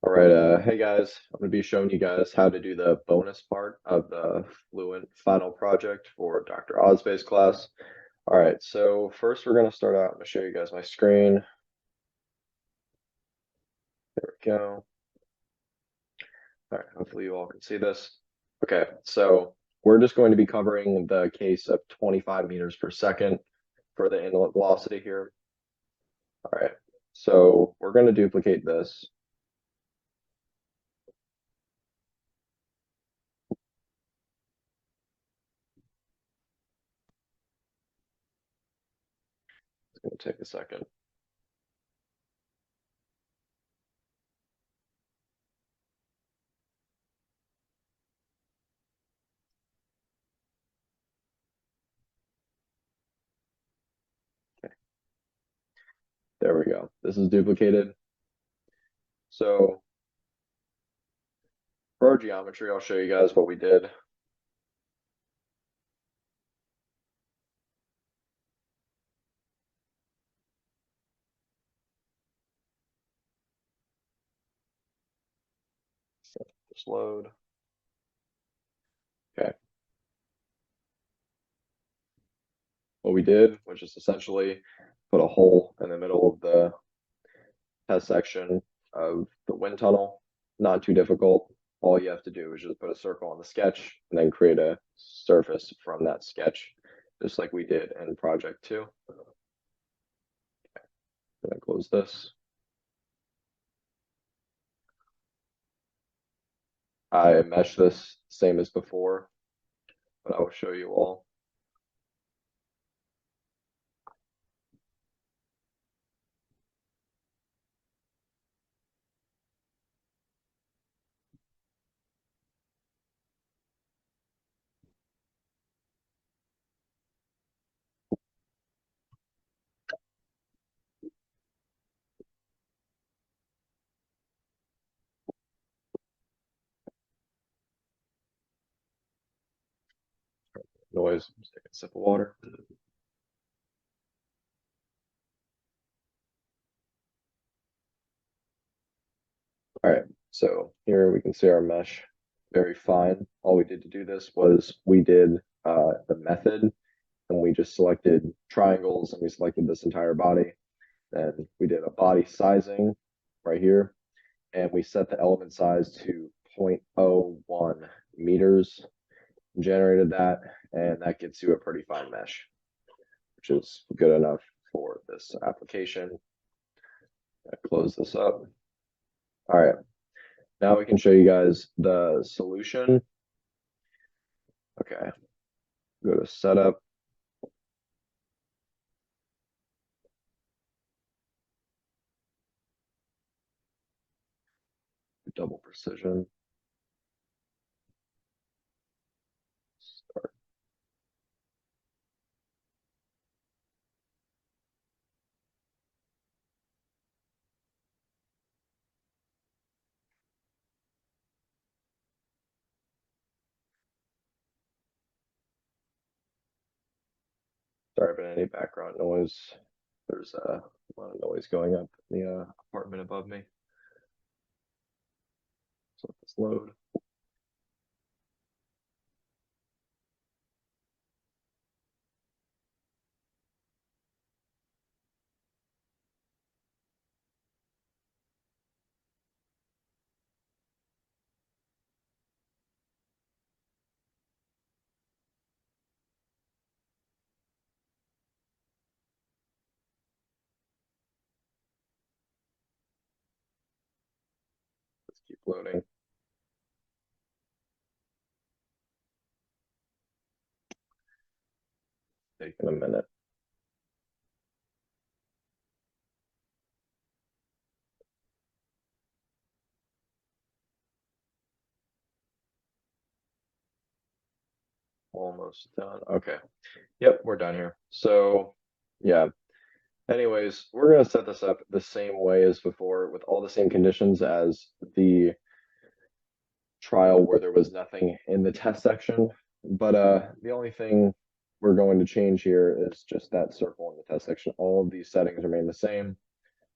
All right, hey guys, I'm going to be showing you guys how to do the bonus part of the Fluent final project for Dr. Ozbay's class. All right, so first we're going to start out. I'm going to show you guys my screen. There we go. All right, hopefully you all can see this. Okay, so we're just going to be covering the case of 25 meters per second for the inlet velocity here. All right, so we're going to duplicate this. It's going to take a second. Okay, there we go. This is duplicated. So for our geometry, I'll show you guys what we did. Just load. Okay. What we did was just essentially put a hole in the middle of the test section of the wind tunnel. Not too difficult. All you have to do is just put a circle on the sketch and then create a surface from that sketch, just like we did in project 2. I'm gonna close this. I mesh this same as before, but I will show you all. Noise, just take a sip of water. All right, so here we can see our mesh very fine. All we did to do this was we did the method and we just selected triangles and we selected this entire body. Then we did a body sizing right here and we set the element size to 0.01 meters, generated that, and that gets you a pretty fine mesh, which is good enough for this application. Close this up. All right. Now we can show you guys the solution. Okay, go to setup. Double precision. Start. Sorry about any background noise. There's a lot of noise going up in the apartment above me. So let this load. Let's keep loading. Taking a minute. Almost done. Okay. Yep, we're done here. So, yeah. Anyways, we're going to set this up the same way as before with all the same conditions as the trial where there was nothing in the test section. But the only thing we're going to change here is just that circle in the test section. All of these settings remain the same.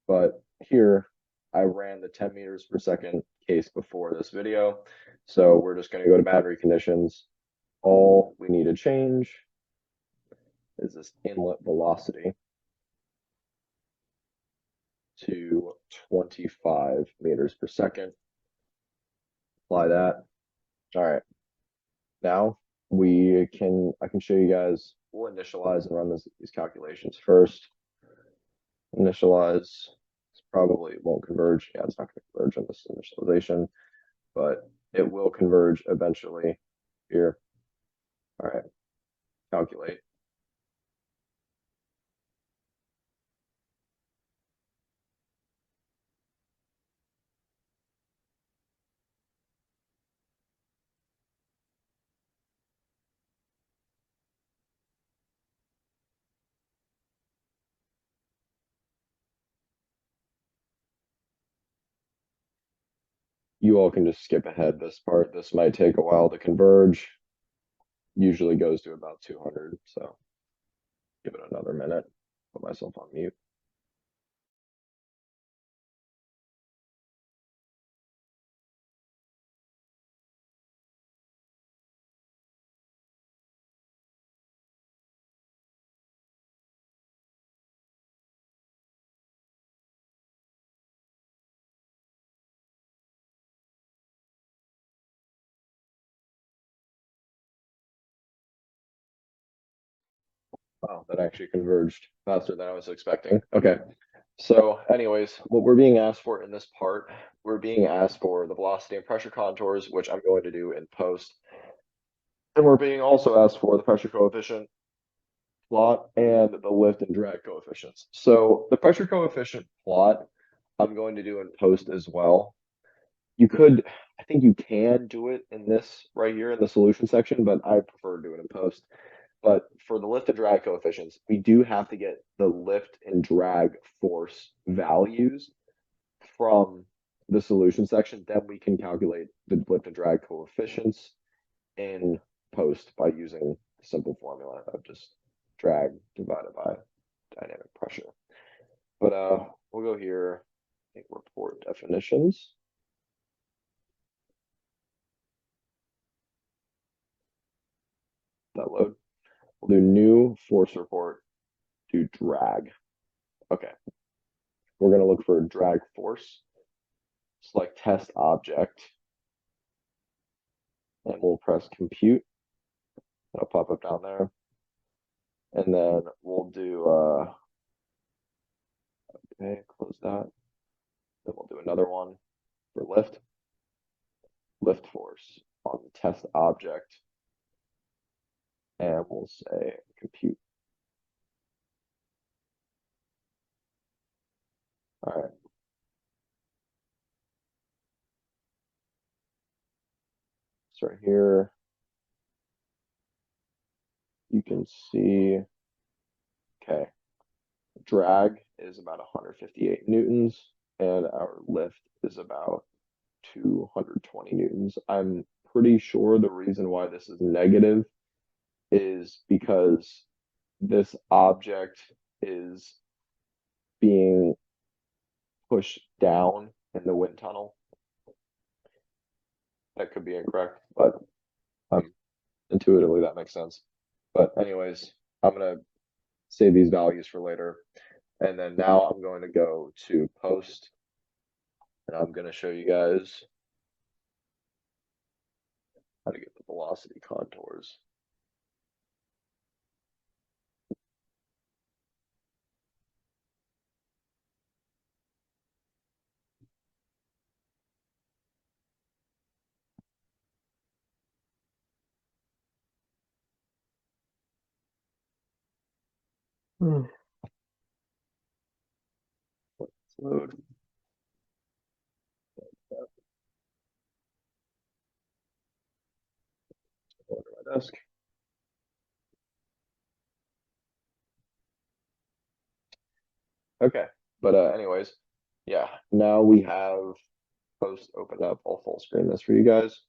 But here, I ran the 10 meters per second case before this video. So we're just going to go to boundary conditions. All we need to change is this inlet velocity to 25 meters per second. Apply that. All right. Now I can show you guys, we'll initialize and run these calculations first. Initialize, this probably won't converge. Yeah, it's not going to converge on this initialization, but it will converge eventually here. All right, calculate. You all can just skip ahead this part. This might take a while to converge. Usually goes to about 200, so give it another minute. Put myself on mute. Wow, that actually converged faster than I was expecting. Okay. So anyways, what we're being asked for in this part, we're being asked for the velocity and pressure contours, which I'm going to do in post. And we're being also asked for the pressure coefficient plot and the lift and drag coefficients. So the pressure coefficient plot, I'm going to do in post as well. I think you can do it in this right here in the solution section, but I prefer to do it in post. But for the lift and drag coefficients, we do have to get the lift and drag force values from the solution section. Then we can calculate the lift and drag coefficients in post by using a simple formula of just drag divided by dynamic pressure. But we'll go here, I think report definitions. That load. We'll do new force report, do drag. Okay. We're going to look for drag force. Select test object. And we'll press compute. It'll pop up down there. And then we'll do, okay, close that. Then we'll do another one for lift. Lift force on the test object. And we'll say compute. All right. So right here, you can see, okay, drag is about 158 newtons and our lift is about 220 newtons. I'm pretty sure the reason why this is negative is because this object is being pushed down in the wind tunnel. That could be incorrect, but intuitively that makes sense. But anyways, I'm going to save these values for later. And then now I'm going to go to post and I'm going to show you guys how to get the velocity contours. Let's load. Go to my desk. Okay, but anyways, yeah, now we have post opened up. I'll full screen this for you guys.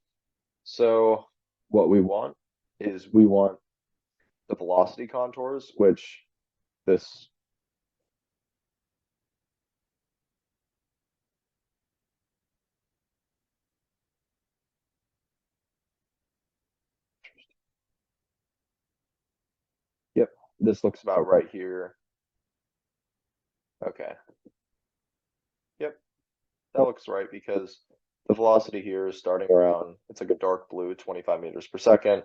So what we want is we want the velocity contours, which this this looks about right here. Okay. Yep, that looks right because the velocity here is starting around, it's like a dark blue, 25 meters per second.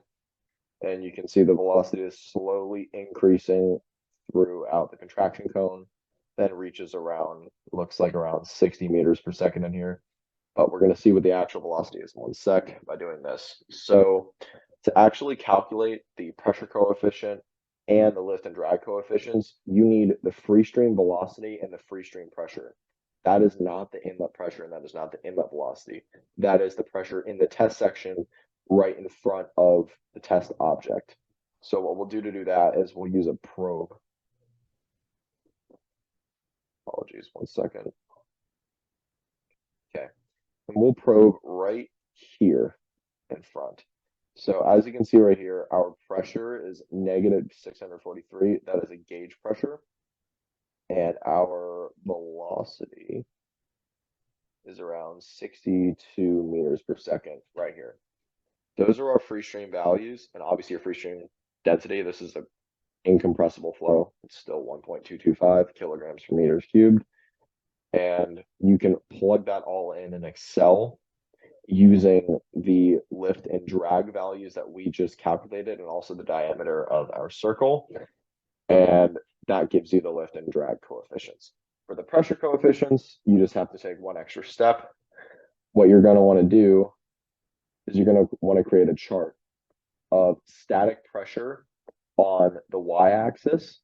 And you can see the velocity is slowly increasing throughout the contraction cone, then reaches around, looks like around 60 meters per second in here. But we're going to see what the actual velocity is in 1 sec by doing this. So to actually calculate the pressure coefficient and the lift and drag coefficients, you need the free stream velocity and the free stream pressure. That is not the inlet pressure and that is not the inlet velocity. That is the pressure in the test section right in front of the test object. So what we'll do to do that is we'll use a probe. Apologies, 1 second. Okay, and we'll probe right here in front. So as you can see right here, our pressure is negative 643. That is a gauge pressure. And our velocity is around 62 meters per second right here. Those are our free stream values. And obviously your free stream density, this is an incompressible flow. It's still 1.225 kilograms per meters cubed. And you can plug that all in Excel using the lift and drag values that we just calculated and also the diameter of our circle. And that gives you the lift and drag coefficients. For the pressure coefficients, you just have to take one extra step. What you're going to want to do is you're going to want to create a chart of static pressure on the y-axis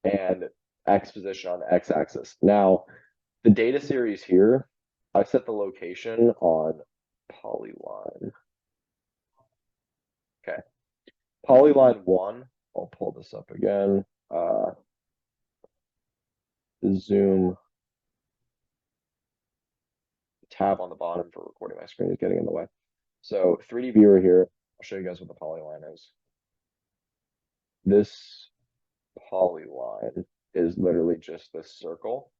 and x position on the x-axis. Now, the data series here, I set the location on polyline. Okay. Polyline 1, I'll pull this up again. The Zoom tab on the bottom for recording my screen is getting in the way. So 3D viewer here, I'll show you guys what the polyline is. This polyline is literally just this circle.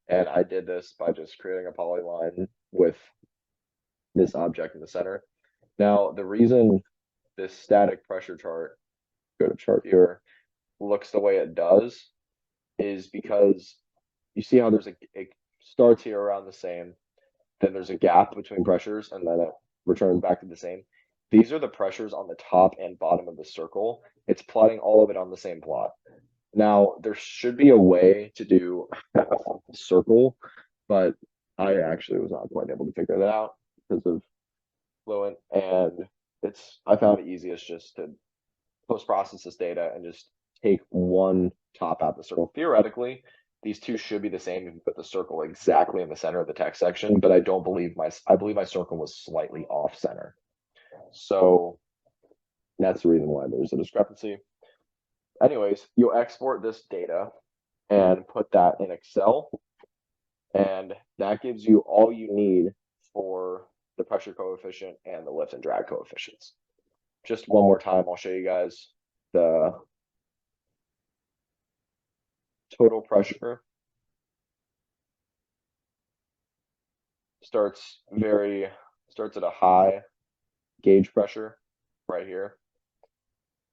And I did this by just creating a polyline with this object in the center. Now, the reason this static pressure chart, go to chart viewer, looks the way it does is because you see how there's it starts here around the same, then there's a gap between pressures, and then it returns back to the same. These are the pressures on the top and bottom of the circle. It's plotting all of it on the same plot. Now, there should be a way to do a circle, but I actually was not quite able to figure that out because of Fluent. And I found it easiest just to post-process this data and just take one top out of the circle. Theoretically, these two should be the same if you put the circle exactly in the center of the text section, but I believe my circle was slightly off center. So that's the reason why there's a discrepancy. Anyways, you'll export this data and put that in Excel, and that gives you all you need for the pressure coefficient and the lift and drag coefficients. Just one more time, I'll show you guys the total pressure. Starts at a high gauge pressure right here,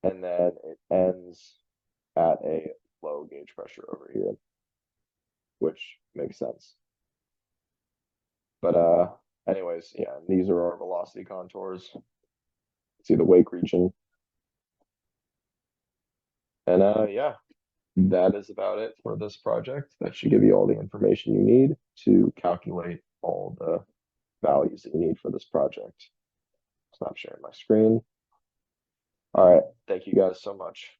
and then it ends at a low gauge pressure over here, which makes sense. But anyways, yeah, these are our velocity contours. See the wake region. And yeah, that is about it for this project. That should give you all the information you need to calculate all the values that you need for this project. Stop sharing my screen. All right, thank you guys so much.